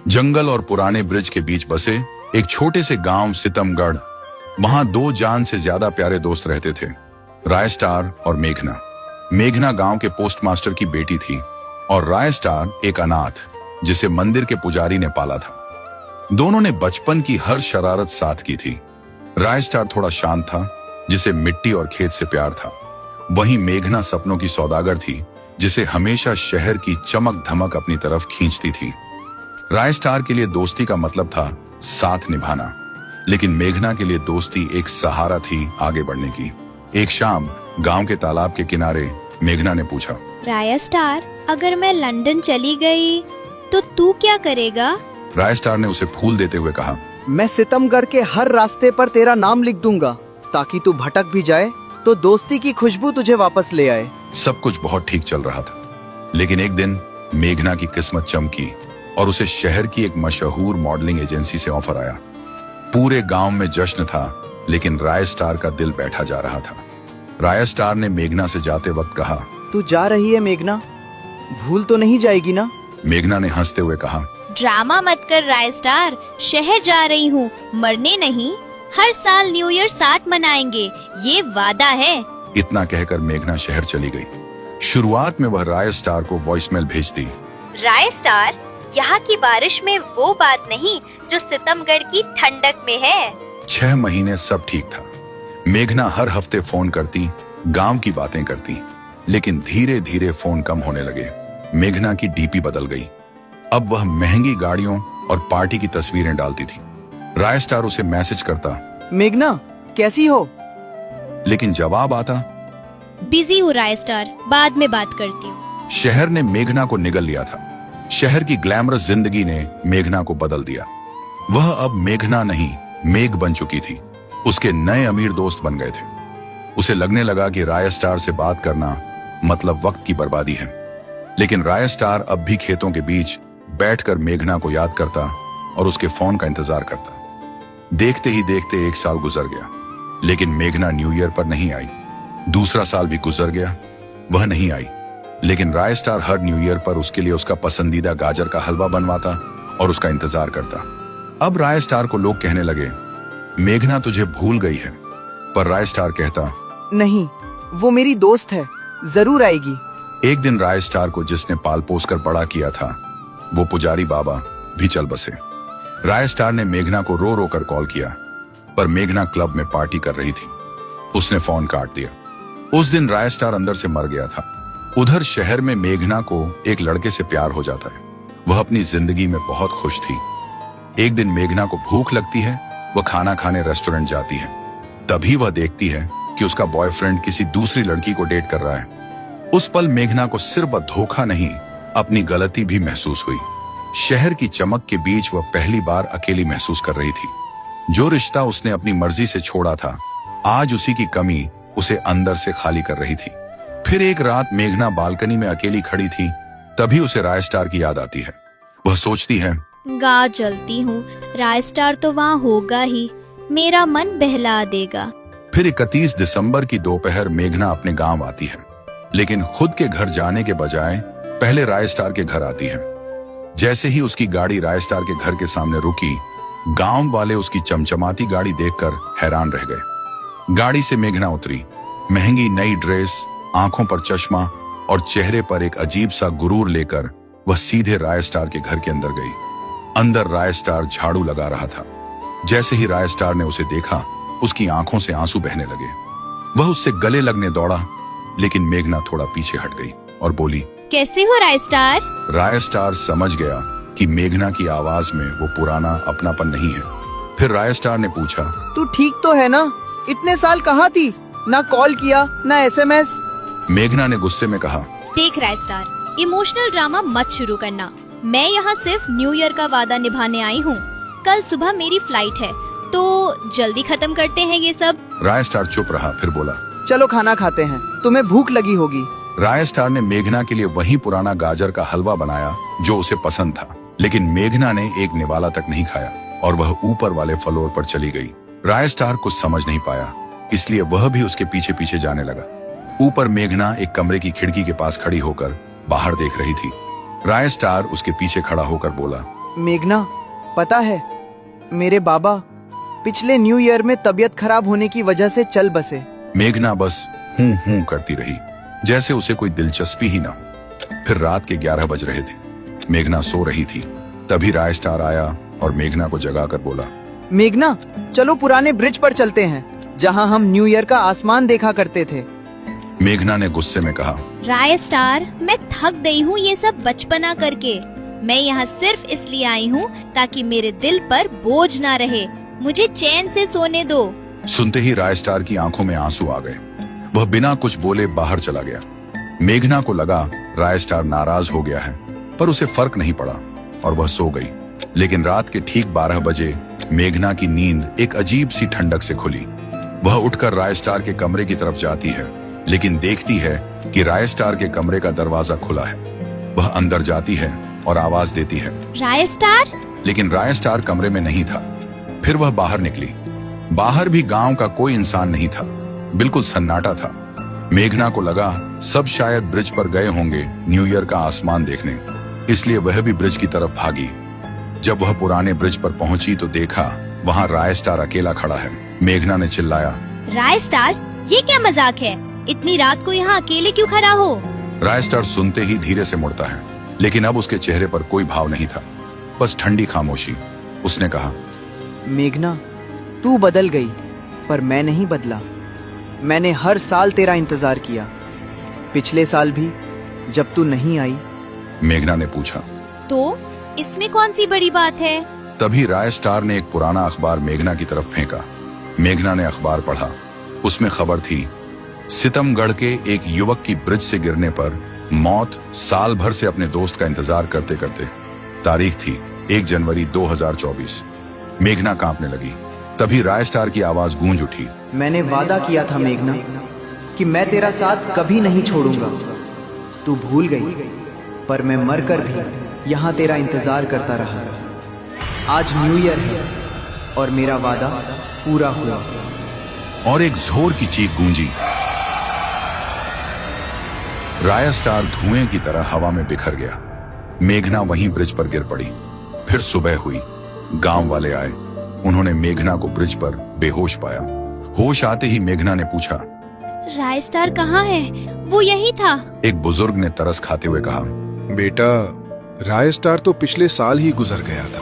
जंगल और पुराने ब्रिज के बीच बसे एक छोटे से गांव सितमगढ़। वहां दो जान से ज्यादा प्यारे दोस्त रहते थे, राय स्टार और मेघना। मेघना गांव के पोस्टमास्टर की बेटी थी और राय स्टार एक अनाथ जिसे मंदिर के पुजारी ने पाला था। दोनों ने बचपन की हर शरारत साथ की थी। राय स्टार थोड़ा शांत था, जिसे मिट्टी और खेत से प्यार था। वहीं मेघना सपनों की सौदागर थी, जिसे हमेशा शहर की चमक धमक अपनी तरफ खींचती थी। राय स्टार के लिए दोस्ती का मतलब था साथ निभाना, लेकिन मेघना के लिए दोस्ती एक सहारा थी आगे बढ़ने की। एक शाम गांव के तालाब के किनारे मेघना ने पूछा, राय स्टार, अगर मैं लंदन चली गई तो तू क्या करेगा? राय स्टार ने उसे फूल देते हुए कहा, मैं सितमगढ़ के हर रास्ते पर तेरा नाम लिख दूंगा, ताकि तू भटक भी जाए तो दोस्ती की खुशबू तुझे वापस ले आए। सब कुछ बहुत ठीक चल रहा था, लेकिन एक दिन मेघना की किस्मत चमकी और उसे शहर की एक मशहूर मॉडलिंग एजेंसी से ऑफर आया। पूरे गांव में जश्न था, लेकिन राय स्टार का दिल बैठा जा रहा था। राय स्टार ने मेघना से जाते वक्त कहा, तू जा रही है मेघना, भूल तो नहीं जाएगी ना? मेघना ने हंसते हुए कहा, ड्रामा मत कर राय स्टार, शहर जा रही हूँ, मरने नहीं। हर साल न्यू ईयर साथ मनाएंगे, ये वादा है। इतना कहकर मेघना शहर चली गई। शुरुआत में वह राय स्टार को वॉइसमेल भेजती, राय स्टार, यहाँ की बारिश में वो बात नहीं जो सितमगढ़ की ठंडक में है। 6 महीने सब ठीक था। मेघना हर हफ्ते फोन करती, गांव की बातें करती, लेकिन धीरे धीरे फोन कम होने लगे। मेघना की डीपी बदल गई। अब वह महंगी गाड़ियों और पार्टी की तस्वीरें डालती थी। राय स्टार उसे मैसेज करता, मेघना कैसी हो? लेकिन जवाब आता, बिजी हूँ राय स्टार, बाद में बात करती हूँ। शहर ने मेघना को निगल लिया था। शहर की ग्लैमरस जिंदगी ने मेघना को बदल दिया। वह अब मेघना नहीं, मेघ बन चुकी थी। उसके नए अमीर दोस्त बन गए थे। उसे लगने लगा कि राय स्टार से बात करना मतलब वक्त की बर्बादी है। लेकिन राय स्टार अब भी खेतों के बीच बैठकर मेघना को याद करता और उसके फोन का इंतजार करता। देखते ही देखते 1 साल गुजर गया, लेकिन मेघना न्यू ईयर पर नहीं आई। दूसरा साल भी गुजर गया, वह नहीं आई। लेकिन राय स्टार हर न्यू ईयर पर उसके लिए उसका पसंदीदा गाजर का हलवा बनवाता और उसका इंतजार करता। अब राय स्टार को लोग कहने लगे, मेघना तुझे भूल गई है। पर राय स्टार कहता, नहीं, वो मेरी दोस्त है, जरूर आएगी। एक दिन राय स्टार को जिसने पाल पोस कर बड़ा किया था, वो पुजारी बाबा भी चल बसे। राय स्टार ने मेघना को रो रो कर कॉल किया, पर मेघना क्लब में पार्टी कर रही थी। उसने फोन काट दिया। उस दिन राय स्टार अंदर से मर गया था। उधर शहर में मेघना को एक लड़के से प्यार हो जाता है। वह अपनी जिंदगी में बहुत खुश थी। एक दिन मेघना को भूख लगती है, वह खाना खाने रेस्टोरेंट जाती है। तभी वह देखती है कि उसका बॉयफ्रेंड किसी दूसरी लड़की को डेट कर रहा है। उस पल मेघना को सिर्फ धोखा नहीं, अपनी गलती भी महसूस हुई। शहर की चमक के बीच वह पहली बार अकेली महसूस कर रही थी। जो रिश्ता उसने अपनी मर्जी से छोड़ा था, आज उसी की कमी उसे अंदर से खाली कर रही थी। फिर एक रात मेघना बालकनी में अकेली खड़ी थी। तभी उसे राय स्टार की याद आती है। वह सोचती है, गा जलती हूँ, राय स्टार तो वहाँ होगा ही, मेरा मन बहला देगा। फिर 31 दिसंबर की दोपहर मेघना अपने गांव आती है, लेकिन खुद के घर जाने के बजाय पहले राय स्टार के घर आती है। जैसे ही उसकी गाड़ी राय स्टार के घर के सामने रुकी, गांव वाले उसकी चमचमाती गाड़ी देखकर हैरान रह गए। गाड़ी से मेघना उतरी। महंगी नई ड्रेस, आंखों पर चश्मा और चेहरे पर एक अजीब सा गुरूर लेकर वह सीधे राय स्टार के घर के अंदर गई। अंदर राय स्टार झाड़ू लगा रहा था। जैसे ही राय स्टार ने उसे देखा, उसकी आंखों से आंसू बहने लगे। वह उससे गले लगने दौड़ा, लेकिन मेघना थोड़ा पीछे हट गई और बोली, कैसे हो राय स्टार? राय स्टार समझ गया कि मेघना की आवाज में वो पुराना अपनापन नहीं है। फिर राय स्टार ने पूछा, तू ठीक तो है ना? इतने साल कहाँ थी? ना कॉल किया, ना SMS। मेघना ने गुस्से में कहा, देख राय स्टार, इमोशनल ड्रामा मत शुरू करना। मैं यहाँ सिर्फ न्यू ईयर का वादा निभाने आई हूँ। कल सुबह मेरी फ्लाइट है, तो जल्दी खत्म करते हैं ये सब। राय स्टार चुप रहा, फिर बोला, चलो खाना खाते हैं, तुम्हें भूख लगी होगी। राय स्टार ने मेघना के लिए वही पुराना गाजर का हलवा बनाया जो उसे पसंद था, लेकिन मेघना ने एक निवाला तक नहीं खाया और वह ऊपर वाले फ्लोर पर चली गई। राय स्टार कुछ समझ नहीं पाया, इसलिए वह भी उसके पीछे पीछे जाने लगा। ऊपर मेघना एक कमरे की खिड़की के पास खड़ी होकर बाहर देख रही थी। राय स्टार उसके पीछे खड़ा होकर बोला, मेघना, पता है मेरे बाबा पिछले न्यू ईयर में तबीयत खराब होने की वजह से चल बसे। मेघना बस हूं करती रही, जैसे उसे कोई दिलचस्पी ही ना हो। फिर रात के 11 बज रहे थे। मेघना सो रही थी। तभी राय स्टार आया और मेघना को जगाकर बोला, मेघना, चलो पुराने ब्रिज पर चलते हैं जहां हम न्यू ईयर का आसमान देखा करते थे। मेघना ने गुस्से में कहा, राय स्टार, मैं थक गई हूँ ये सब बचपना करके। मैं यहाँ सिर्फ इसलिए आई हूँ ताकि मेरे दिल पर बोझ ना रहे। मुझे चैन से सोने दो। सुनते ही राय स्टार की आंखों में आंसू आ गए। वह बिना कुछ बोले बाहर चला गया। मेघना को लगा राय स्टार नाराज हो गया है, पर उसे फर्क नहीं पड़ा और वह सो गई। लेकिन रात के ठीक 12 बजे मेघना की नींद एक अजीब सी ठंडक से खुली। वह उठकर राय स्टार के कमरे की तरफ जाती है, लेकिन देखती है कि राय स्टार के कमरे का दरवाजा खुला है। वह अंदर जाती है और आवाज देती है, राय स्टार। लेकिन राय स्टार कमरे में नहीं था। फिर वह बाहर निकली। बाहर भी गांव का कोई इंसान नहीं था, बिल्कुल सन्नाटा था। मेघना को लगा सब शायद ब्रिज पर गए होंगे न्यू ईयर का आसमान देखने, इसलिए वह भी ब्रिज की तरफ भागी। जब वह पुराने ब्रिज पर पहुंची तो देखा वहां राय स्टार अकेला खड़ा है। मेघना ने चिल्लाया, राय स्टार, ये क्या मजाक है? इतनी रात को यहाँ अकेले क्यों खड़ा हो? राय स्टार सुनते ही धीरे से मुड़ता है, लेकिन अब उसके चेहरे पर कोई भाव नहीं था, बस ठंडी खामोशी। उसने कहा, मेघना, तू बदल गई पर मैं नहीं बदला। मैंने हर साल तेरा इंतजार किया, पिछले साल भी जब तू नहीं आई। मेघना ने पूछा। तो इसमें कौन सी बड़ी बात है? तभी राय स्टार ने एक पुराना अखबार मेघना की तरफ फेंका। मेघना ने अखबार पढ़ा। उसमें खबर थी, सितमगढ़ के एक युवक की ब्रिज से गिरने पर मौत। साल भर से अपने दोस्त का इंतजार करते करते। तारीख थी 1 जनवरी 2024। मेघना कांपने लगी। तभी राय स्टार की आवाज गूंज उठी, मैंने वादा किया था मेघना कि मैं तेरा साथ कभी नहीं छोड़ूंगा। तू भूल गई, पर मैं मरकर भी यहाँ तेरा इंतजार करता रहा। आज न्यू ईयर है और मेरा वादा पूरा हुआ। और एक जोर की चीख गूंजी। राय स्टार धुएं की तरह हवा में बिखर गया। मेघना वहीं ब्रिज पर गिर पड़ी। फिर सुबह हुई। गांव वाले आए। उन्होंने मेघना को ब्रिज पर बेहोश पाया। होश आते ही मेघना ने पूछा, राय स्टार कहाँ है? वो यही था। एक बुजुर्ग ने तरस खाते हुए कहा, बेटा, राय स्टार तो पिछले साल ही गुजर गया था।